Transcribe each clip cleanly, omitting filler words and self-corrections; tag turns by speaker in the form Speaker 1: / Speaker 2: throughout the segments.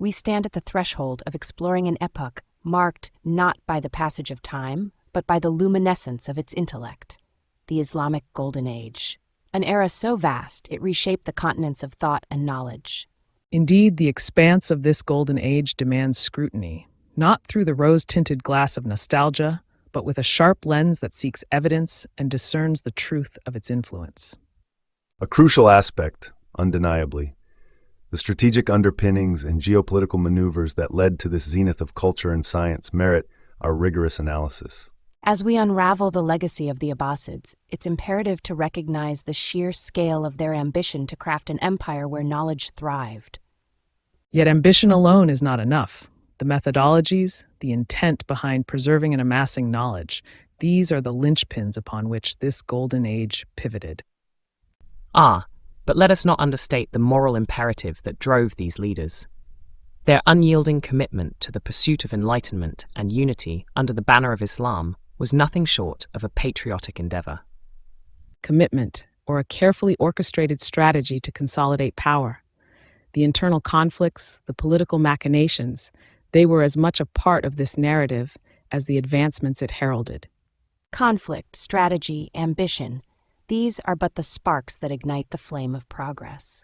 Speaker 1: we stand at the threshold of exploring an epoch marked not by the passage of time, but by the luminescence of its intellect, the Islamic Golden Age, an era so vast it reshaped the continents of thought and knowledge.
Speaker 2: Indeed, the expanse of this golden age demands scrutiny, not through the rose-tinted glass of nostalgia, but with a sharp lens that seeks evidence and discerns the truth of its influence.
Speaker 3: A crucial aspect, undeniably, the strategic underpinnings and geopolitical maneuvers that led to this zenith of culture and science merit our rigorous analysis.
Speaker 1: As we unravel the legacy of the Abbasids, it's imperative to recognize the sheer scale of their ambition to craft an empire where knowledge thrived.
Speaker 2: Yet ambition alone is not enough. The methodologies, the intent behind preserving and amassing knowledge, these are the linchpins upon which this golden age pivoted.
Speaker 4: But let us not understate the moral imperative that drove these leaders. Their unyielding commitment to the pursuit of enlightenment and unity under the banner of Islam was nothing short of a patriotic endeavor.
Speaker 2: Commitment, or a carefully orchestrated strategy to consolidate power. The internal conflicts, the political machinations, they were as much a part of this narrative as the advancements it heralded.
Speaker 1: Conflict, strategy, ambition, these are but the sparks that ignite the flame of progress.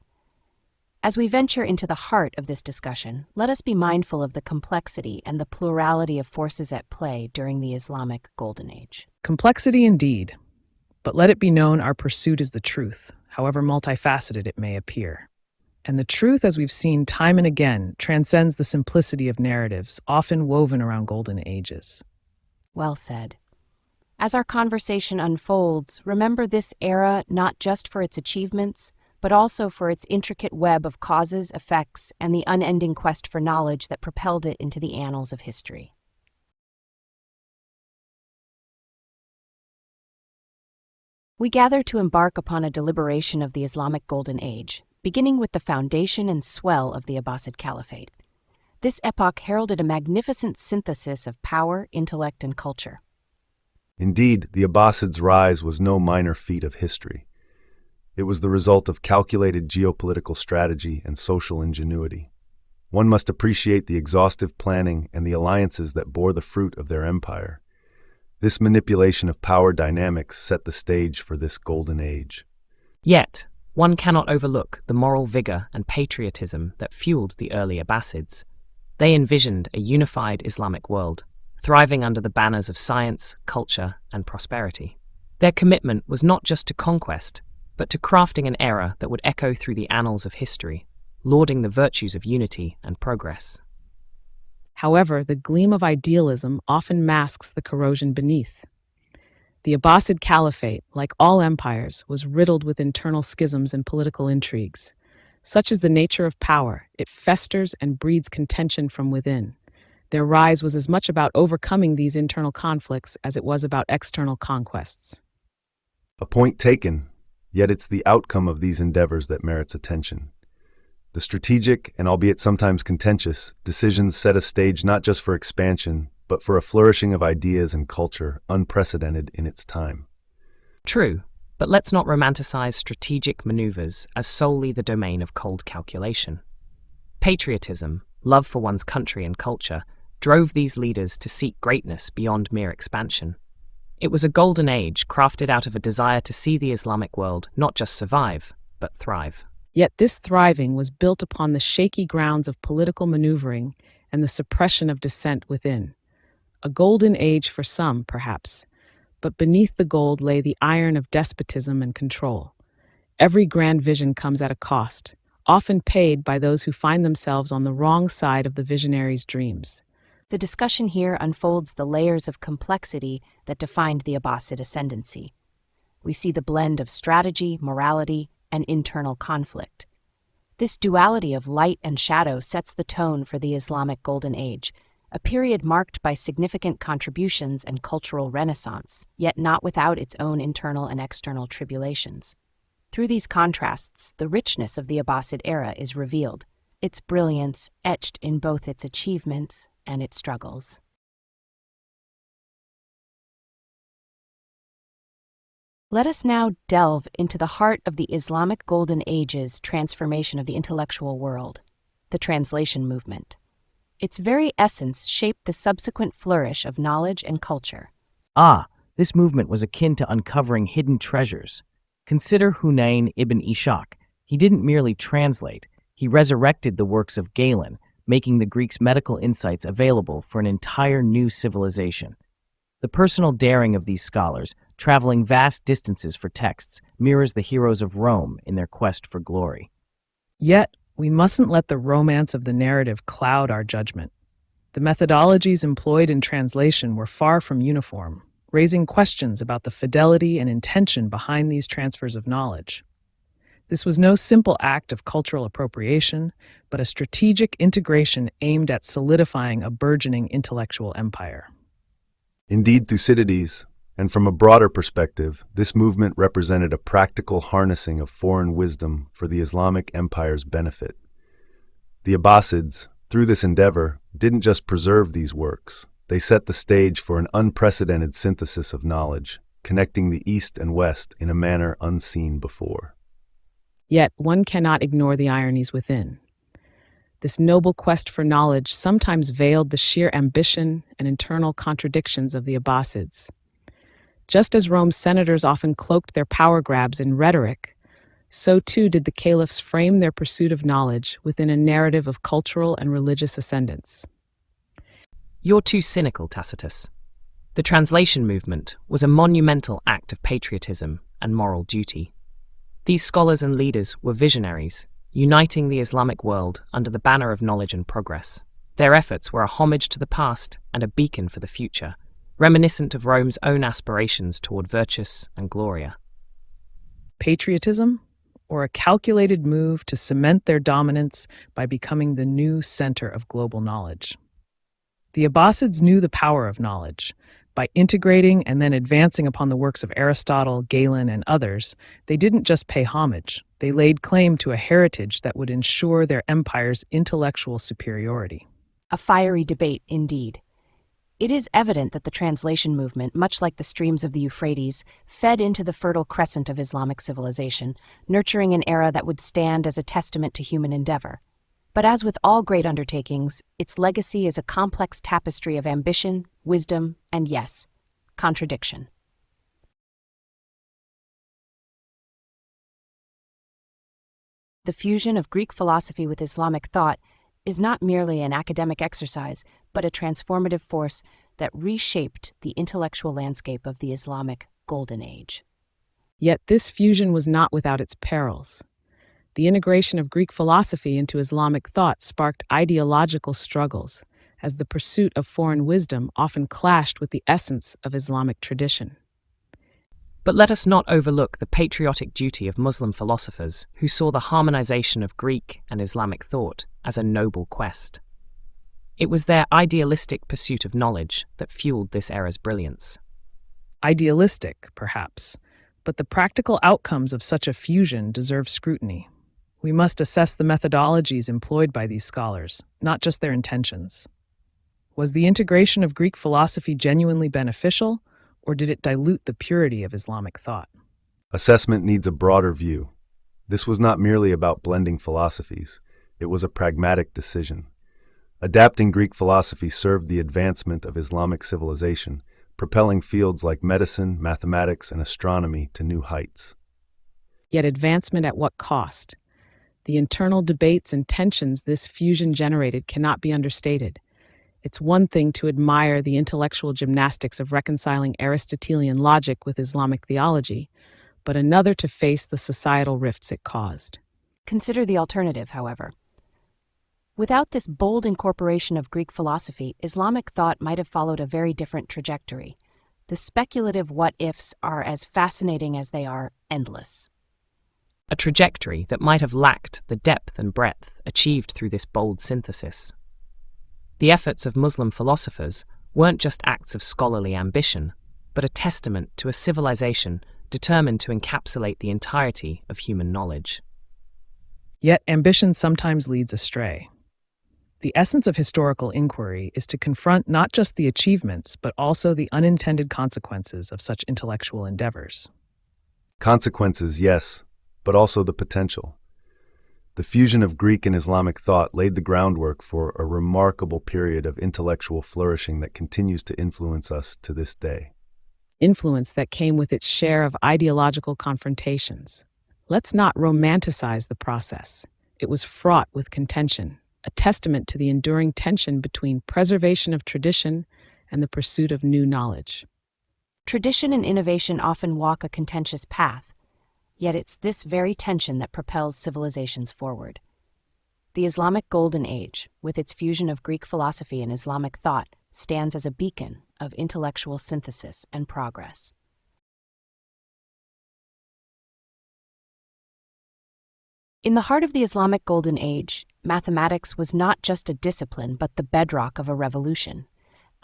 Speaker 1: As we venture into the heart of this discussion, let us be mindful of the complexity and the plurality of forces at play during the Islamic Golden Age.
Speaker 2: Complexity indeed, but let it be known our pursuit is the truth, however multifaceted it may appear. And the truth, as we've seen time and again, transcends the simplicity of narratives, often woven around golden ages.
Speaker 1: Well said. As our conversation unfolds, remember this era not just for its achievements, but also for its intricate web of causes, effects, and the unending quest for knowledge that propelled it into the annals of history. We gather to embark upon a deliberation of the Islamic Golden Age, beginning with the foundation and swell of the Abbasid Caliphate. This epoch heralded a magnificent synthesis of power, intellect, and culture.
Speaker 3: Indeed, the Abbasids' rise was no minor feat of history. It was the result of calculated geopolitical strategy and social ingenuity. One must appreciate the exhaustive planning and the alliances that bore the fruit of their empire. This manipulation of power dynamics set the stage for this golden age.
Speaker 4: Yet, one cannot overlook the moral vigor and patriotism that fueled the early Abbasids. They envisioned a unified Islamic world, thriving under the banners of science, culture, and prosperity. Their commitment was not just to conquest, but to crafting an era that would echo through the annals of history, lauding the virtues of unity and progress.
Speaker 2: However, the gleam of idealism often masks the corrosion beneath. The Abbasid Caliphate, like all empires, was riddled with internal schisms and political intrigues. Such is the nature of power, it festers and breeds contention from within. Their rise was as much about overcoming these internal conflicts as it was about external conquests.
Speaker 3: A point taken, yet it's the outcome of these endeavors that merits attention. The strategic, and albeit sometimes contentious, decisions set a stage not just for expansion, but for a flourishing of ideas and culture unprecedented in its time.
Speaker 4: True, but let's not romanticize strategic maneuvers as solely the domain of cold calculation. Patriotism, love for one's country and culture, drove these leaders to seek greatness beyond mere expansion. It was a golden age crafted out of a desire to see the Islamic world not just survive, but thrive.
Speaker 2: Yet this thriving was built upon the shaky grounds of political maneuvering and the suppression of dissent within. A golden age for some, perhaps, but beneath the gold lay the iron of despotism and control. Every grand vision comes at a cost, often paid by those who find themselves on the wrong side of the visionary's dreams.
Speaker 1: The discussion here unfolds the layers of complexity that defined the Abbasid ascendancy. We see the blend of strategy, morality, and internal conflict. This duality of light and shadow sets the tone for the Islamic Golden Age, a period marked by significant contributions and cultural renaissance, yet not without its own internal and external tribulations. Through these contrasts, the richness of the Abbasid era is revealed, its brilliance etched in both its achievements and its struggles. Let us now delve into the heart of the Islamic Golden Age's transformation of the intellectual world. the translation movement. Its very essence shaped the subsequent flourish of knowledge and culture.
Speaker 4: This movement was akin to uncovering hidden treasures. Consider Hunayn ibn Ishaq. He didn't merely translate, he resurrected the works of Galen, making the Greeks' medical insights available for an entire new civilization. The personal daring of these scholars, traveling vast distances for texts, mirrors the heroes of Rome in their quest for glory.
Speaker 2: Yet, we mustn't let the romance of the narrative cloud our judgment. The methodologies employed in translation were far from uniform, raising questions about the fidelity and intention behind these transfers of knowledge. This was no simple act of cultural appropriation, but a strategic integration aimed at solidifying a burgeoning intellectual empire.
Speaker 3: Indeed, Thucydides, and from a broader perspective, this movement represented a practical harnessing of foreign wisdom for the Islamic Empire's benefit. The Abbasids, through this endeavor, didn't just preserve these works, they set the stage for an unprecedented synthesis of knowledge, connecting the East and West in a manner unseen before.
Speaker 2: Yet, one cannot ignore the ironies within. This noble quest for knowledge sometimes veiled the sheer ambition and internal contradictions of the Abbasids. Just as Rome's senators often cloaked their power grabs in rhetoric, so too did the caliphs frame their pursuit of knowledge within a narrative of cultural and religious ascendance.
Speaker 4: You're too cynical, Tacitus. The translation movement was a monumental act of patriotism and moral duty. These scholars and leaders were visionaries, uniting the Islamic world under the banner of knowledge and progress. Their efforts were a homage to the past and a beacon for the future, reminiscent of Rome's own aspirations toward virtus and gloria.
Speaker 2: Patriotism, or a calculated move to cement their dominance by becoming the new center of global knowledge. The Abbasids knew the power of knowledge. By integrating and then advancing upon the works of Aristotle, Galen, and others, they didn't just pay homage, they laid claim to a heritage that would ensure their empire's intellectual superiority.
Speaker 1: A fiery debate, indeed. It is evident that the translation movement, much like the streams of the Euphrates, fed into the fertile crescent of Islamic civilization, nurturing an era that would stand as a testament to human endeavor. But as with all great undertakings, its legacy is a complex tapestry of ambition, wisdom, and yes, contradiction. The fusion of Greek philosophy with Islamic thought is not merely an academic exercise, but a transformative force that reshaped the intellectual landscape of the Islamic Golden Age.
Speaker 2: Yet this fusion was not without its perils. The integration of Greek philosophy into Islamic thought sparked ideological struggles, as the pursuit of foreign wisdom often clashed with the essence of Islamic tradition.
Speaker 4: But let us not overlook the patriotic duty of Muslim philosophers who saw the harmonization of Greek and Islamic thought as a noble quest. It was their idealistic pursuit of knowledge that fueled this era's brilliance.
Speaker 2: Idealistic, perhaps, but the practical outcomes of such a fusion deserve scrutiny. We must assess the methodologies employed by these scholars, not just their intentions. Was the integration of Greek philosophy genuinely beneficial, or did it dilute the purity of Islamic thought?
Speaker 3: Assessment needs a broader view. This was not merely about blending philosophies, it was a pragmatic decision. Adapting Greek philosophy served the advancement of Islamic civilization, propelling fields like medicine, mathematics, and astronomy to new heights.
Speaker 2: Yet advancement at what cost? The internal debates and tensions this fusion generated cannot be understated. It's one thing to admire the intellectual gymnastics of reconciling Aristotelian logic with Islamic theology, but another to face the societal rifts it caused.
Speaker 1: Consider the alternative, however. Without this bold incorporation of Greek philosophy, Islamic thought might have followed a very different trajectory. The speculative what-ifs are as fascinating as they are endless.
Speaker 4: A trajectory that might have lacked the depth and breadth achieved through this bold synthesis. The efforts of Muslim philosophers weren't just acts of scholarly ambition, but a testament to a civilization determined to encapsulate the entirety of human knowledge.
Speaker 2: Yet ambition sometimes leads astray. The essence of historical inquiry is to confront not just the achievements, but also the unintended consequences of such intellectual endeavors.
Speaker 3: Consequences, yes, but also the potential. The fusion of Greek and Islamic thought laid the groundwork for a remarkable period of intellectual flourishing that continues to influence us to this day.
Speaker 2: Influence that came with its share of ideological confrontations. Let's not romanticize the process. It was fraught with contention, a testament to the enduring tension between preservation of tradition and the pursuit of new knowledge.
Speaker 1: Tradition and innovation often walk a contentious path, yet it's this very tension that propels civilizations forward. The Islamic Golden Age, with its fusion of Greek philosophy and Islamic thought, stands as a beacon of intellectual synthesis and progress. In the heart of the Islamic Golden Age, mathematics was not just a discipline but the bedrock of a revolution.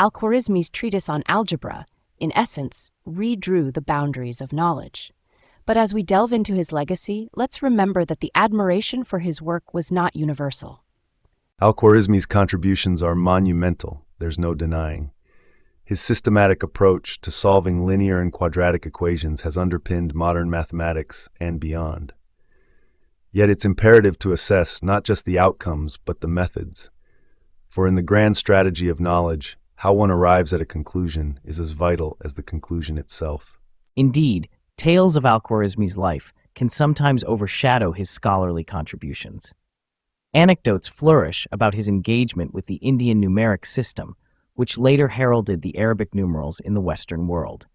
Speaker 1: Al-Khwarizmi's treatise on algebra, in essence, redrew the boundaries of knowledge. But as we delve into his legacy, let's remember that the admiration for his work was not universal.
Speaker 3: Al-Khwarizmi's contributions are monumental, there's no denying. His systematic approach to solving linear and quadratic equations has underpinned modern mathematics and beyond. Yet it's imperative to assess not just the outcomes, but the methods. For in the grand strategy of knowledge, how one arrives at a conclusion is as vital as the conclusion itself.
Speaker 4: Indeed, tales of Al-Khwarizmi's life can sometimes overshadow his scholarly contributions. Anecdotes flourish about his engagement with the Indian numeric system, which later heralded the Arabic numerals in the Western world.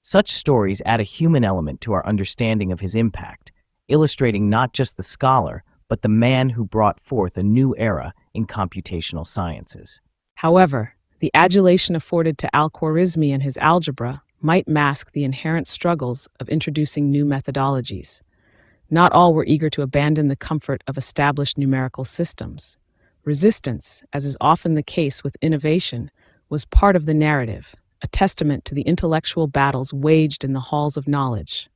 Speaker 4: Such stories add a human element to our understanding of his impact, illustrating not just the scholar, but the man who brought forth a new era in computational sciences.
Speaker 2: However, the adulation afforded to Al-Khwarizmi and his algebra might mask the inherent struggles of introducing new methodologies. Not all were eager to abandon the comfort of established numerical systems. Resistance, as is often the case with innovation, was part of the narrative, a testament to the intellectual battles waged in the halls of knowledge.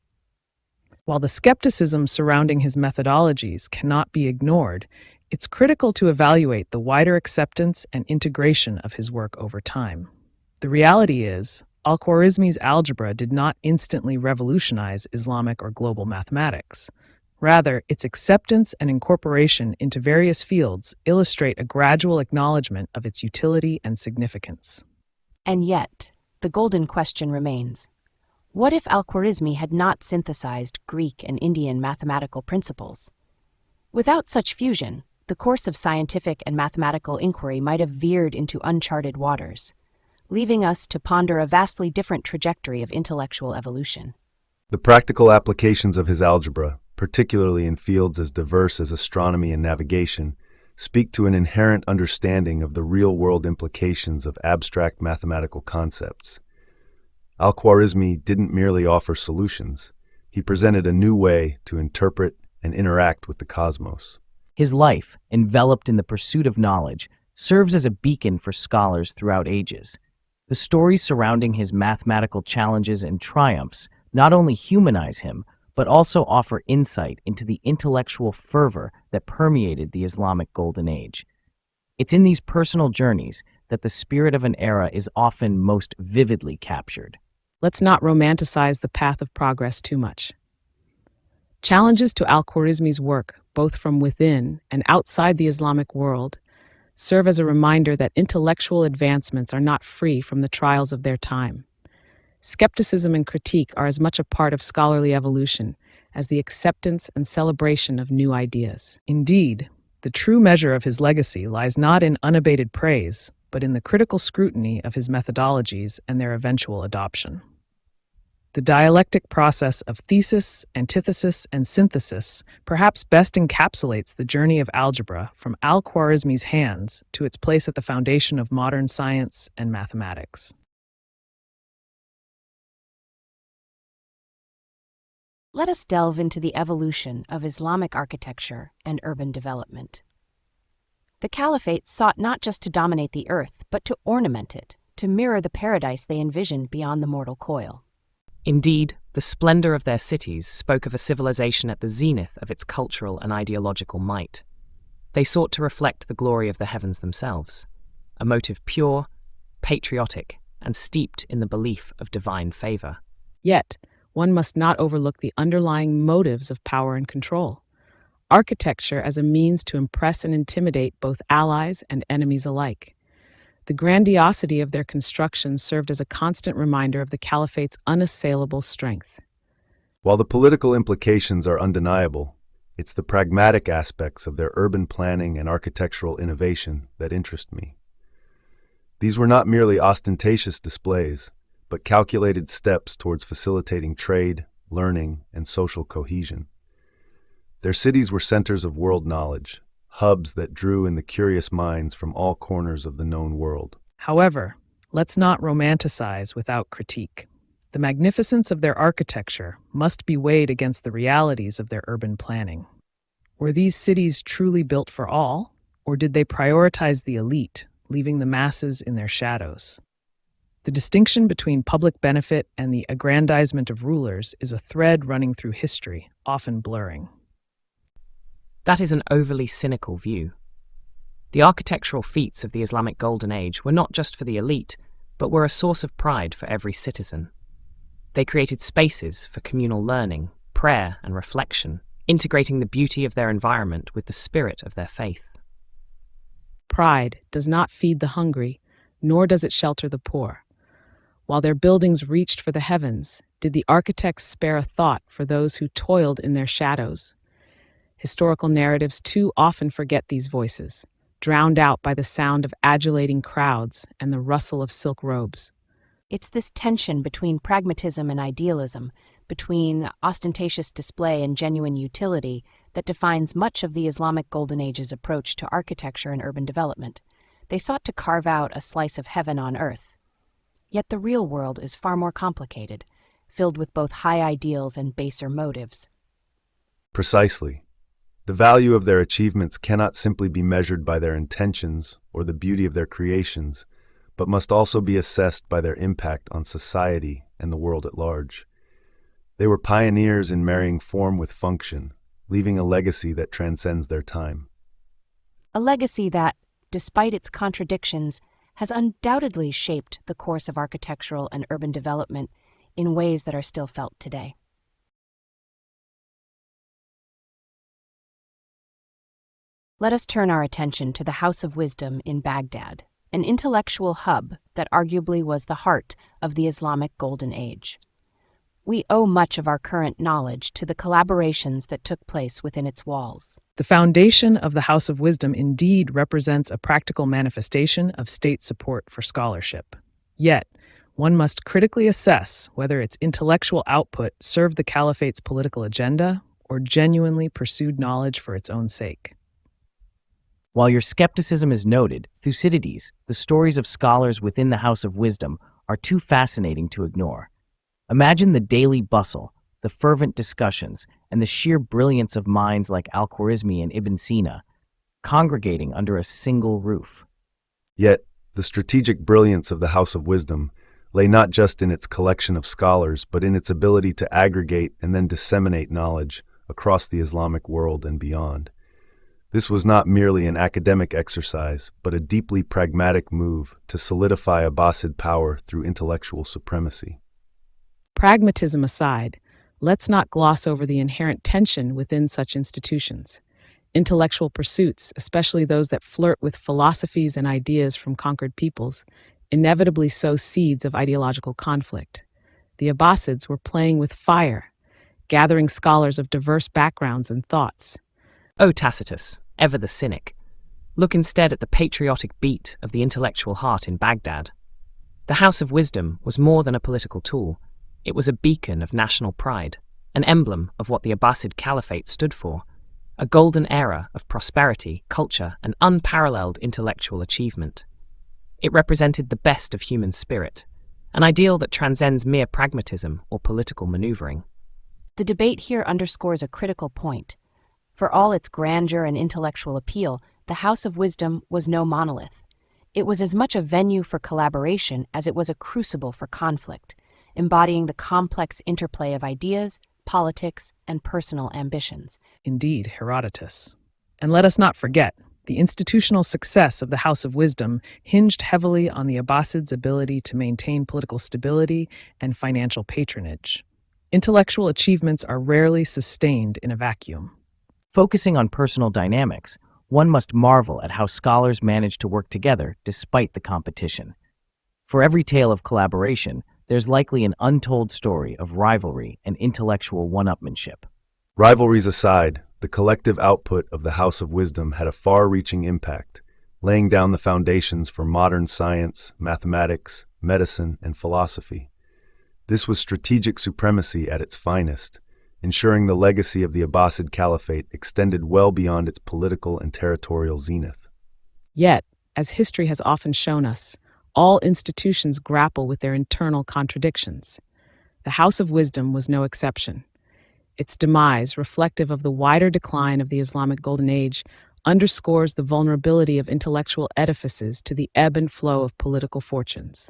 Speaker 2: While the skepticism surrounding his methodologies cannot be ignored, it's critical to evaluate the wider acceptance and integration of his work over time. The reality is, Al-Khwarizmi's algebra did not instantly revolutionize Islamic or global mathematics. Rather, its acceptance and incorporation into various fields illustrate a gradual acknowledgement of its utility and significance.
Speaker 1: And yet, the golden question remains. What if Al-Khwarizmi had not synthesized Greek and Indian mathematical principles? Without such fusion, the course of scientific and mathematical inquiry might have veered into uncharted waters, leaving us to ponder a vastly different trajectory of intellectual evolution.
Speaker 3: The practical applications of his algebra, particularly in fields as diverse as astronomy and navigation, speak to an inherent understanding of the real-world implications of abstract mathematical concepts. Al-Khwarizmi didn't merely offer solutions, he presented a new way to interpret and interact with the cosmos.
Speaker 4: His life, enveloped in the pursuit of knowledge, serves as a beacon for scholars throughout ages. The stories surrounding his mathematical challenges and triumphs not only humanize him, but also offer insight into the intellectual fervor that permeated the Islamic Golden Age. It's in these personal journeys that the spirit of an era is often most vividly captured.
Speaker 2: Let's not romanticize the path of progress too much. Challenges to Al-Khwarizmi's work, both from within and outside the Islamic world, serve as a reminder that intellectual advancements are not free from the trials of their time. Skepticism and critique are as much a part of scholarly evolution as the acceptance and celebration of new ideas.
Speaker 5: Indeed, the true measure of his legacy lies not in unabated praise, but in the critical scrutiny of his methodologies and their eventual adoption. The dialectic process of thesis, antithesis, and synthesis perhaps best encapsulates the journey of algebra from Al-Khwarizmi's hands to its place at the foundation of modern science and mathematics.
Speaker 1: Let us delve into the evolution of Islamic architecture and urban development. The Caliphate sought not just to dominate the earth, but to ornament it, to mirror the paradise they envisioned beyond the mortal coil.
Speaker 4: Indeed, the splendor of their cities spoke of a civilization at the zenith of its cultural and ideological might. They sought to reflect the glory of the heavens themselves, a motive pure, patriotic, and steeped in the belief of divine favor.
Speaker 2: Yet, one must not overlook the underlying motives of power and control. architecture as a means to impress and intimidate both allies and enemies alike. The grandiosity of their constructions served as a constant reminder of the caliphate's unassailable strength.
Speaker 3: While the political implications are undeniable, it's the pragmatic aspects of their urban planning and architectural innovation that interest me. These were not merely ostentatious displays, but calculated steps towards facilitating trade, learning, and social cohesion. Their cities were centers of world knowledge, hubs that drew in the curious minds from all corners of the known world.
Speaker 2: However, let's not romanticize without critique. The magnificence of their architecture must be weighed against the realities of their urban planning. Were these cities truly built for all, or did they prioritize the elite, leaving the masses in their shadows? The distinction between public benefit and the aggrandizement of rulers is a thread running through history, often blurring.
Speaker 4: That is an overly cynical view. The architectural feats of the Islamic Golden Age were not just for the elite, but were a source of pride for every citizen. They created spaces for communal learning, prayer, and reflection, integrating the beauty of their environment with the spirit of their faith.
Speaker 2: Pride does not feed the hungry, nor does it shelter the poor. While their buildings reached for the heavens, did the architects spare a thought for those who toiled in their shadows? Historical narratives too often forget these voices, drowned out by the sound of adulating crowds and the rustle of silk robes.
Speaker 1: It's this tension between pragmatism and idealism, between ostentatious display and genuine utility, that defines much of the Islamic Golden Age's approach to architecture and urban development. They sought to carve out a slice of heaven on earth. Yet the real world is far more complicated, filled with both high ideals and baser motives.
Speaker 3: Precisely. The value of their achievements cannot simply be measured by their intentions or the beauty of their creations, but must also be assessed by their impact on society and the world at large. They were pioneers in marrying form with function, leaving a legacy that transcends their time.
Speaker 1: A legacy that, despite its contradictions, has undoubtedly shaped the course of architectural and urban development in ways that are still felt today. Let us turn our attention to the House of Wisdom in Baghdad, an intellectual hub that arguably was the heart of the Islamic Golden Age. We owe much of our current knowledge to the collaborations that took place within its walls.
Speaker 2: The foundation of the House of Wisdom indeed represents a practical manifestation of state support for scholarship. Yet, one must critically assess whether its intellectual output served the caliphate's political agenda or genuinely pursued knowledge for its own sake.
Speaker 4: While your skepticism is noted, Thucydides, the stories of scholars within the House of Wisdom are too fascinating to ignore. Imagine the daily bustle, the fervent discussions, and the sheer brilliance of minds like Al-Khwarizmi and Ibn Sina, congregating under a single roof.
Speaker 3: Yet, the strategic brilliance of the House of Wisdom lay not just in its collection of scholars, but in its ability to aggregate and then disseminate knowledge across the Islamic world and beyond. This was not merely an academic exercise, but a deeply pragmatic move to solidify Abbasid power through intellectual supremacy.
Speaker 2: Pragmatism aside, let's not gloss over the inherent tension within such institutions. Intellectual pursuits, especially those that flirt with philosophies and ideas from conquered peoples, inevitably sow seeds of ideological conflict. The Abbasids were playing with fire, gathering scholars of diverse backgrounds and thoughts.
Speaker 4: O Tacitus, ever the cynic, look instead at the patriotic beat of the intellectual heart in Baghdad. The House of Wisdom was more than a political tool. It was a beacon of national pride, an emblem of what the Abbasid Caliphate stood for, a golden era of prosperity, culture, and unparalleled intellectual achievement. It represented the best of human spirit, an ideal that transcends mere pragmatism or political maneuvering.
Speaker 1: The debate here underscores a critical point. For all its grandeur and intellectual appeal, the House of Wisdom was no monolith. It was as much a venue for collaboration as it was a crucible for conflict, embodying the complex interplay of ideas, politics, and personal ambitions.
Speaker 2: Indeed, Herodotus. And let us not forget, the institutional success of the House of Wisdom hinged heavily on the Abbasids' ability to maintain political stability and financial patronage. Intellectual achievements are rarely sustained in a vacuum.
Speaker 4: Focusing on personal dynamics, one must marvel at how scholars manage to work together despite the competition. For every tale of collaboration, there's likely an untold story of rivalry and intellectual one-upmanship.
Speaker 3: Rivalries aside, the collective output of the House of Wisdom had a far-reaching impact, laying down the foundations for modern science, mathematics, medicine, and philosophy. This was strategic supremacy at its finest, ensuring the legacy of the Abbasid Caliphate extended well beyond its political and territorial zenith.
Speaker 2: Yet, as history has often shown us, all institutions grapple with their internal contradictions. The House of Wisdom was no exception. Its demise, reflective of the wider decline of the Islamic Golden Age, underscores the vulnerability of intellectual edifices to the ebb and flow of political fortunes.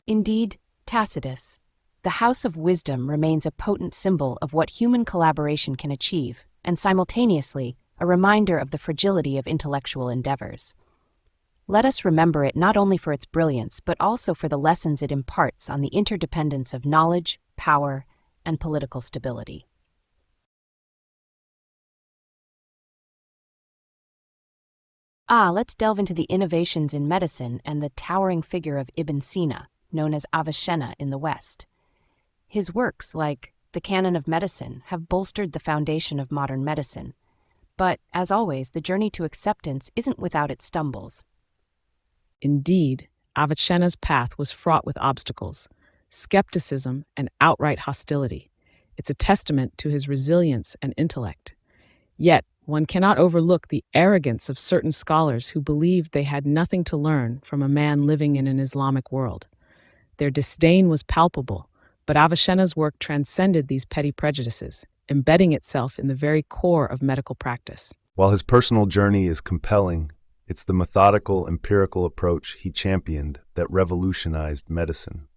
Speaker 1: Indeed, Tacitus, the House of Wisdom remains a potent symbol of what human collaboration can achieve, and simultaneously, a reminder of the fragility of intellectual endeavors. Let us remember it not only for its brilliance, but also for the lessons it imparts on the interdependence of knowledge, power, and political stability. Let's delve into the innovations in medicine and the towering figure of Ibn Sina, known as Avicenna in the West. His works, like the Canon of Medicine, have bolstered the foundation of modern medicine. But, as always, the journey to acceptance isn't without its stumbles.
Speaker 2: Indeed, Avicenna's path was fraught with obstacles, skepticism, and outright hostility. It's a testament to his resilience and intellect. Yet, one cannot overlook the arrogance of certain scholars who believed they had nothing to learn from a man living in an Islamic world. Their disdain was palpable, but Avicenna's work transcended these petty prejudices, embedding itself in the very core of medical practice.
Speaker 3: While his personal journey is compelling, it's the methodical, empirical approach he championed that revolutionized medicine.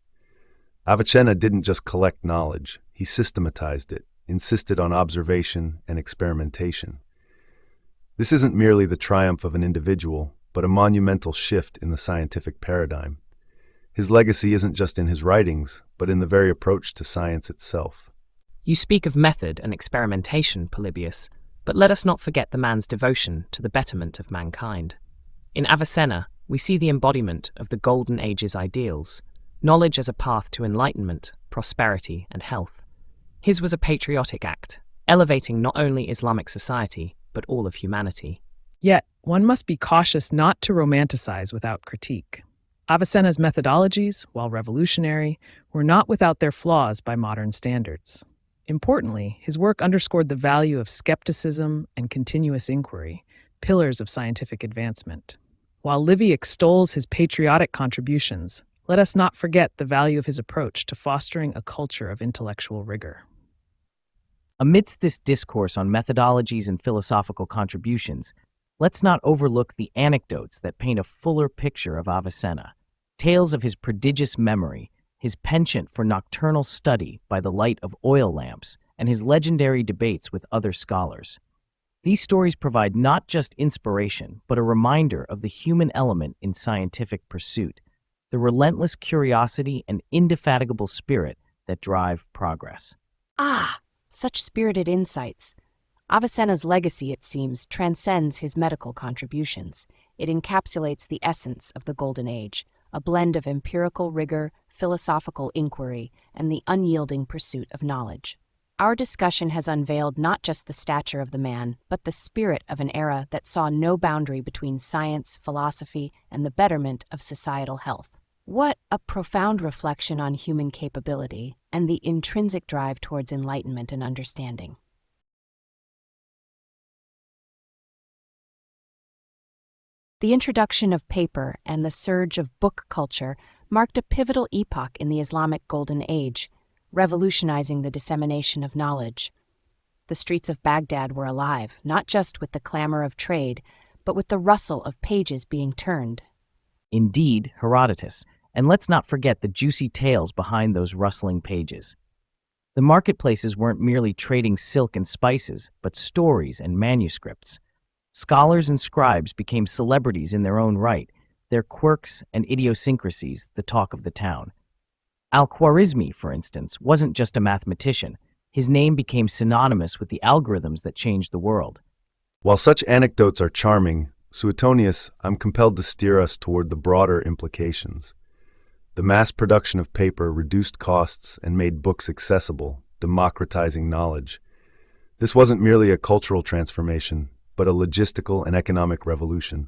Speaker 3: Avicenna didn't just collect knowledge, he systematized it, insisted on observation and experimentation. This isn't merely the triumph of an individual, but a monumental shift in the scientific paradigm. His legacy isn't just in his writings, but in the very approach to science itself.
Speaker 4: You speak of method and experimentation, Polybius, but let us not forget the man's devotion to the betterment of mankind. In Avicenna, we see the embodiment of the Golden Age's ideals, knowledge as a path to enlightenment, prosperity, and health. His was a patriotic act, elevating not only Islamic society, but all of humanity.
Speaker 5: Yet, one must be cautious not to romanticize without critique. Avicenna's methodologies, while revolutionary, were not without their flaws by modern standards. Importantly, his work underscored the value of skepticism and continuous inquiry, pillars of scientific advancement. While Livy extols his patriotic contributions, let us not forget the value of his approach to fostering a culture of intellectual rigor.
Speaker 4: Amidst this discourse on methodologies and philosophical contributions, let's not overlook the anecdotes that paint a fuller picture of Avicenna. Tales of his prodigious memory, his penchant for nocturnal study by the light of oil lamps, and his legendary debates with other scholars. These stories provide not just inspiration, but a reminder of the human element in scientific pursuit, the relentless curiosity and indefatigable spirit that drive progress.
Speaker 1: Such spirited insights. Avicenna's legacy, it seems, transcends his medical contributions. It encapsulates the essence of the Golden Age, a blend of empirical rigor, philosophical inquiry, and the unyielding pursuit of knowledge. Our discussion has unveiled not just the stature of the man, but the spirit of an era that saw no boundary between science, philosophy, and the betterment of societal health. What a profound reflection on human capability and the intrinsic drive towards enlightenment and understanding. The introduction of paper and the surge of book culture marked a pivotal epoch in the Islamic Golden Age, revolutionizing the dissemination of knowledge. The streets of Baghdad were alive, not just with the clamor of trade, but with the rustle of pages being turned.
Speaker 4: Indeed, Herodotus, and let's not forget the juicy tales behind those rustling pages. The marketplaces weren't merely trading silk and spices, but stories and manuscripts. Scholars and scribes became celebrities in their own right, their quirks and idiosyncrasies the talk of the town. Al-Khwarizmi, for instance, wasn't just a mathematician. His name became synonymous with the algorithms that changed the world.
Speaker 3: While such anecdotes are charming, Suetonius, I'm compelled to steer us toward the broader implications. The mass production of paper reduced costs and made books accessible, democratizing knowledge. This wasn't merely a cultural transformation, but a logistical and economic revolution,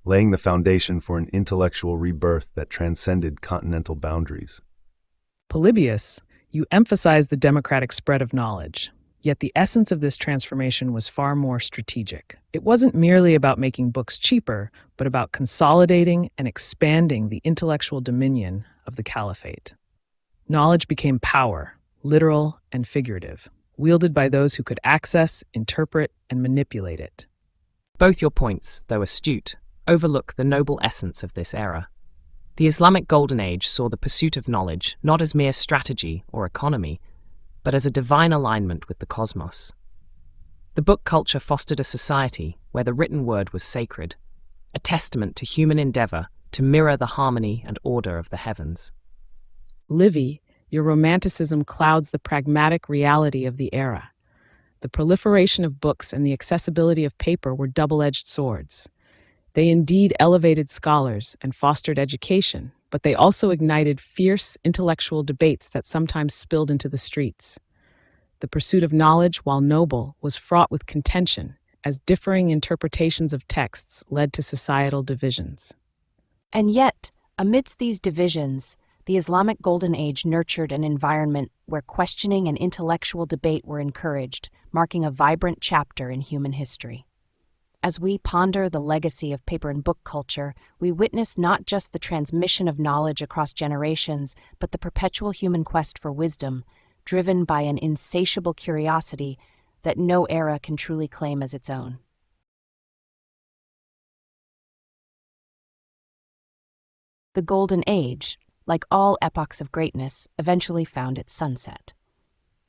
Speaker 3: laying the foundation for an intellectual rebirth that transcended continental boundaries.
Speaker 5: Polybius, you emphasize the democratic spread of knowledge. Yet the essence of this transformation was far more strategic. It wasn't merely about making books cheaper, but about consolidating and expanding the intellectual dominion of the Caliphate. Knowledge became power, literal and figurative, wielded by those who could access, interpret, and manipulate it.
Speaker 4: Both your points, though astute, overlook the noble essence of this era. The Islamic Golden Age saw the pursuit of knowledge not as mere strategy or economy, but as a divine alignment with the cosmos. The book culture fostered a society where the written word was sacred, a testament to human endeavor to mirror the harmony and order of the heavens.
Speaker 2: Livy, your romanticism clouds the pragmatic reality of the era. The proliferation of books and the accessibility of paper were double-edged swords. They indeed elevated scholars and fostered education, but they also ignited fierce intellectual debates that sometimes spilled into the streets. The pursuit of knowledge, while noble, was fraught with contention, as differing interpretations of texts led to societal divisions.
Speaker 1: And yet, amidst these divisions, the Islamic Golden Age nurtured an environment where questioning and intellectual debate were encouraged, marking a vibrant chapter in human history. As we ponder the legacy of paper and book culture, we witness not just the transmission of knowledge across generations, but the perpetual human quest for wisdom, driven by an insatiable curiosity that no era can truly claim as its own. The Golden Age, like all epochs of greatness, eventually found its sunset.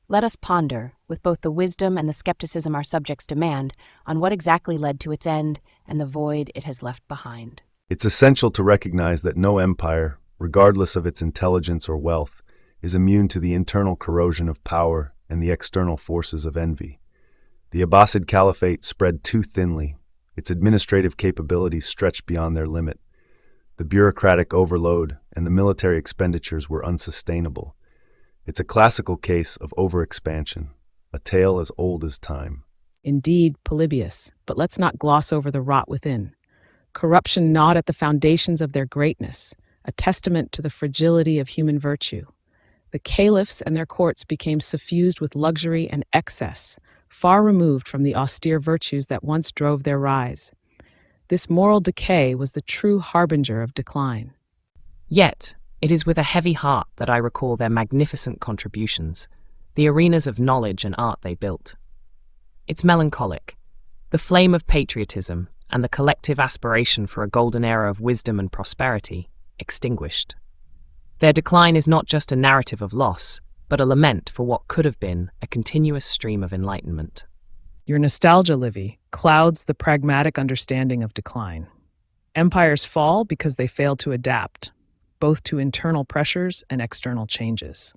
Speaker 1: Let us ponder, with both the wisdom and the skepticism our subjects demand, on what exactly led to its end and the void it has left behind.
Speaker 3: It's essential to recognize that no empire, regardless of its intelligence or wealth, is immune to the internal corrosion of power and the external forces of envy. The Abbasid Caliphate spread too thinly, its administrative capabilities stretched beyond their limit. The bureaucratic overload and the military expenditures were unsustainable. It's a classical case of overexpansion, a tale as old as time.
Speaker 2: Indeed, Polybius, but let's not gloss over the rot within. Corruption gnawed at the foundations of their greatness, a testament to the fragility of human virtue. The caliphs and their courts became suffused with luxury and excess, far removed from the austere virtues that once drove their rise. This moral decay was the true harbinger of decline.
Speaker 4: Yet, it is with a heavy heart that I recall their magnificent contributions, the arenas of knowledge and art they built. It's melancholic. The flame of patriotism and the collective aspiration for a golden era of wisdom and prosperity extinguished. Their decline is not just a narrative of loss, but a lament for what could have been a continuous stream of enlightenment.
Speaker 5: Your nostalgia, Livy, clouds the pragmatic understanding of decline. Empires fall because they fail to adapt, both to internal pressures and external changes.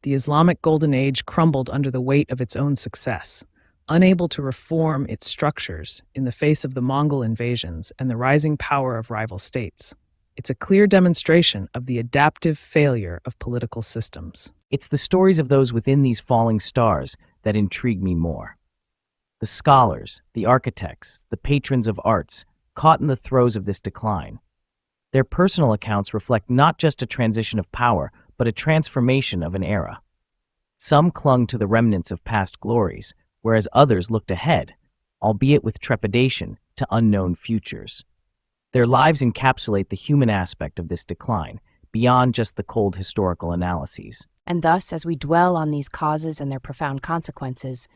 Speaker 5: The Islamic Golden Age crumbled under the weight of its own success, unable to reform its structures in the face of the Mongol invasions and the rising power of rival states. It's a clear demonstration of the adaptive failure of political systems.
Speaker 6: It's the stories of those within these falling stars that intrigue me more. The scholars, the architects, the patrons of arts, caught in the throes of this decline. Their personal accounts reflect not just a transition of power, but a transformation of an era. Some clung to the remnants of past glories, whereas others looked ahead, albeit with trepidation, to unknown futures. Their lives encapsulate the human aspect of this decline, beyond just the cold historical analyses.
Speaker 1: And thus, as we dwell on these causes and their profound consequences,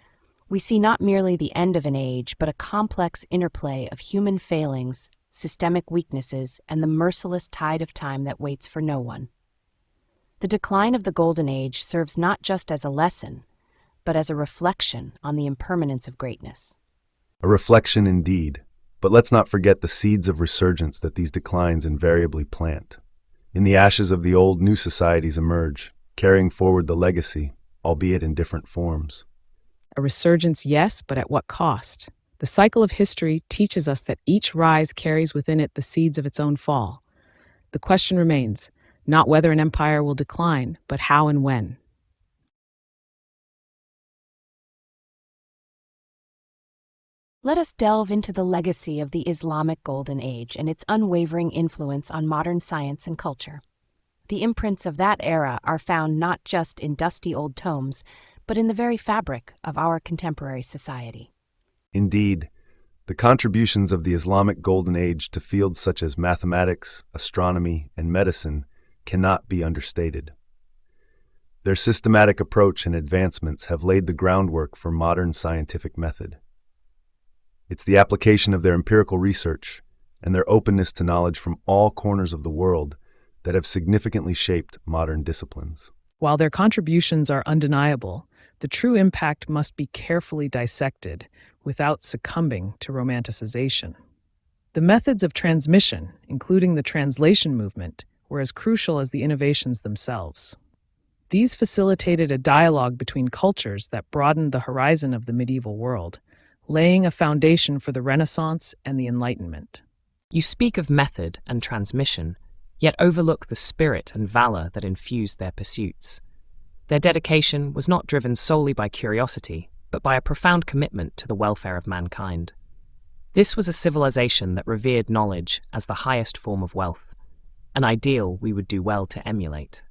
Speaker 1: we see not merely the end of an age, but a complex interplay of human failings, systemic weaknesses, and the merciless tide of time that waits for no one. The decline of the Golden Age serves not just as a lesson, but as a reflection on the impermanence of greatness.
Speaker 3: A reflection indeed, but let's not forget the seeds of resurgence that these declines invariably plant. In the ashes of the old, new societies emerge, carrying forward the legacy, albeit in different forms.
Speaker 2: A resurgence, yes, but at what cost? The cycle of history teaches us that each rise carries within it the seeds of its own fall. The question remains, not whether an empire will decline, but how and when.
Speaker 1: Let us delve into the legacy of the Islamic Golden Age and its unwavering influence on modern science and culture. The imprints of that era are found not just in dusty old tomes, but in the very fabric of our contemporary society.
Speaker 3: Indeed, the contributions of the Islamic Golden Age to fields such as mathematics, astronomy, and medicine cannot be understated. Their systematic approach and advancements have laid the groundwork for modern scientific method. It's the application of their empirical research and their openness to knowledge from all corners of the world that have significantly shaped modern disciplines.
Speaker 2: While their contributions are undeniable, the true impact must be carefully dissected without succumbing to romanticization. The methods of transmission, including the translation movement, were as crucial as the innovations themselves. These facilitated a dialogue between cultures that broadened the horizon of the medieval world, laying a foundation for the Renaissance and the Enlightenment.
Speaker 4: You speak of method and transmission, yet overlook the spirit and valor that infused their pursuits. Their dedication was not driven solely by curiosity, but by a profound commitment to the welfare of mankind. This was a civilization that revered knowledge as the highest form of wealth, an ideal we would do well to emulate.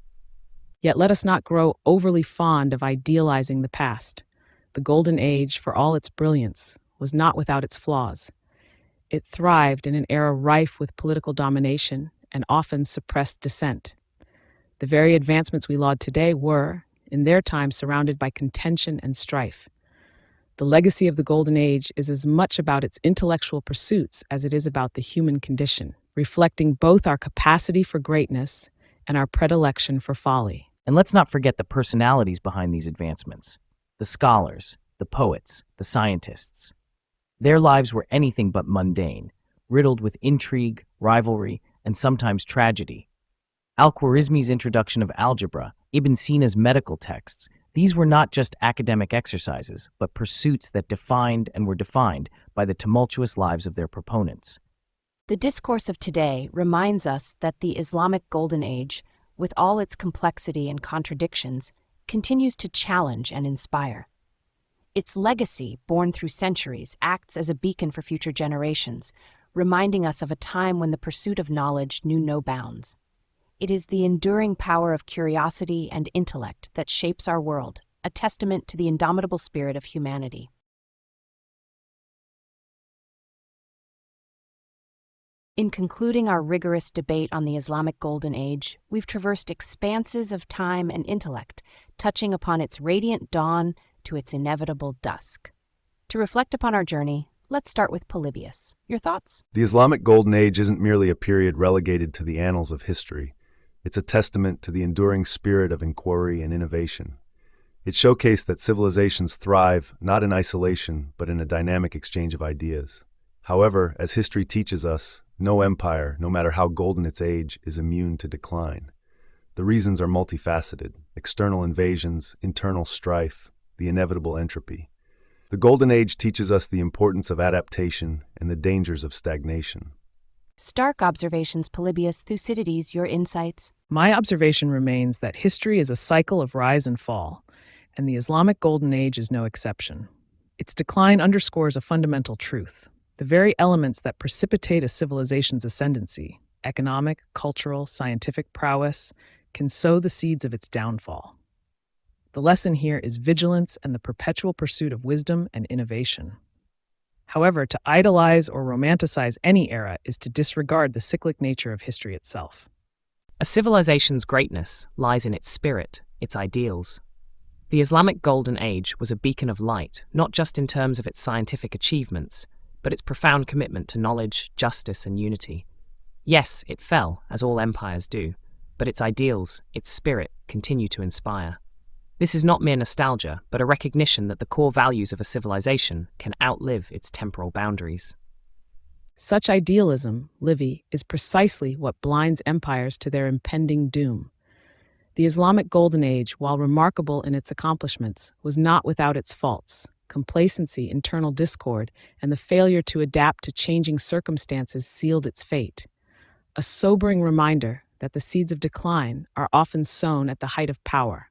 Speaker 2: Yet let us not grow overly fond of idealizing the past. The Golden Age, for all its brilliance, was not without its flaws. It thrived in an era rife with political domination and often suppressed dissent. The very advancements we laud today were, in their time, surrounded by contention and strife. The legacy of the Golden Age is as much about its intellectual pursuits as it is about the human condition, reflecting both our capacity for greatness and our predilection for folly.
Speaker 6: And let's not forget the personalities behind these advancements. The scholars, the poets, the scientists. Their lives were anything but mundane, riddled with intrigue, rivalry, and sometimes tragedy. Al-Khwarizmi's introduction of algebra, Ibn Sina's medical texts, these were not just academic exercises, but pursuits that defined and were defined by the tumultuous lives of their proponents.
Speaker 1: The discourse of today reminds us that the Islamic Golden Age, with all its complexity and contradictions, continues to challenge and inspire. Its legacy, born through centuries, acts as a beacon for future generations, reminding us of a time when the pursuit of knowledge knew no bounds. It is the enduring power of curiosity and intellect that shapes our world, a testament to the indomitable spirit of humanity. In concluding our rigorous debate on the Islamic Golden Age, we've traversed expanses of time and intellect, touching upon its radiant dawn to its inevitable dusk. To reflect upon our journey, let's start with Polybius. Your thoughts?
Speaker 3: The Islamic Golden Age isn't merely a period relegated to the annals of history. It's a testament to the enduring spirit of inquiry and innovation. It showcased that civilizations thrive not in isolation, but in a dynamic exchange of ideas. However, as history teaches us, no empire, no matter how golden its age, is immune to decline. The reasons are multifaceted: external invasions, internal strife, the inevitable entropy. The Golden Age teaches us the importance of adaptation and the dangers of stagnation.
Speaker 1: Stark observations, Polybius. Thucydides, your insights?
Speaker 2: My observation remains that history is a cycle of rise and fall, and the Islamic Golden Age is no exception. Its decline underscores a fundamental truth. The very elements that precipitate a civilization's ascendancy, economic, cultural, scientific prowess, can sow the seeds of its downfall. The lesson here is vigilance and the perpetual pursuit of wisdom and innovation. However, to idolize or romanticize any era is to disregard the cyclic nature of history itself.
Speaker 4: A civilization's greatness lies in its spirit, its ideals. The Islamic Golden Age was a beacon of light, not just in terms of its scientific achievements, but its profound commitment to knowledge, justice, and unity. Yes, it fell, as all empires do, but its ideals, its spirit, continue to inspire. This is not mere nostalgia, but a recognition that the core values of a civilization can outlive its temporal boundaries.
Speaker 2: Such idealism, Livy, is precisely what blinds empires to their impending doom. The Islamic Golden Age, while remarkable in its accomplishments, was not without its faults. complacency, internal discord, and the failure to adapt to changing circumstances sealed its fate. A sobering reminder that the seeds of decline are often sown at the height of power.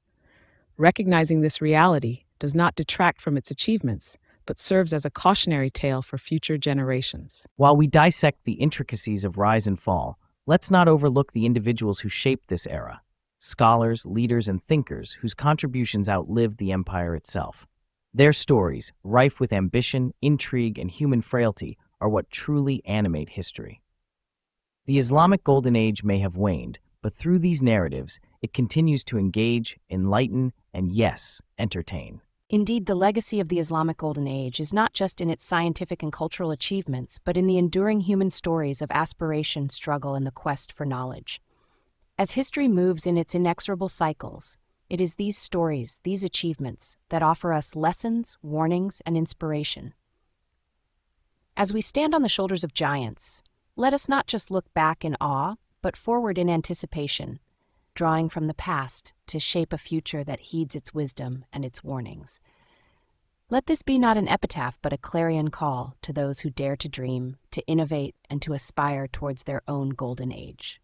Speaker 2: Recognizing this reality does not detract from its achievements, but serves as a cautionary tale for future generations.
Speaker 6: While we dissect the intricacies of rise and fall, let's not overlook the individuals who shaped this era. Scholars, leaders, and thinkers whose contributions outlived the empire itself. Their stories, rife with ambition, intrigue, and human frailty, are what truly animate history. The Islamic Golden Age may have waned, but through these narratives, it continues to engage, enlighten, and yes, entertain.
Speaker 1: Indeed, the legacy of the Islamic Golden Age is not just in its scientific and cultural achievements, but in the enduring human stories of aspiration, struggle, and the quest for knowledge. As history moves in its inexorable cycles, it is these stories, these achievements, that offer us lessons, warnings, and inspiration. As we stand on the shoulders of giants, let us not just look back in awe, but forward in anticipation, drawing from the past to shape a future that heeds its wisdom and its warnings. Let this be not an epitaph, but a clarion call to those who dare to dream, to innovate, and to aspire towards their own golden age.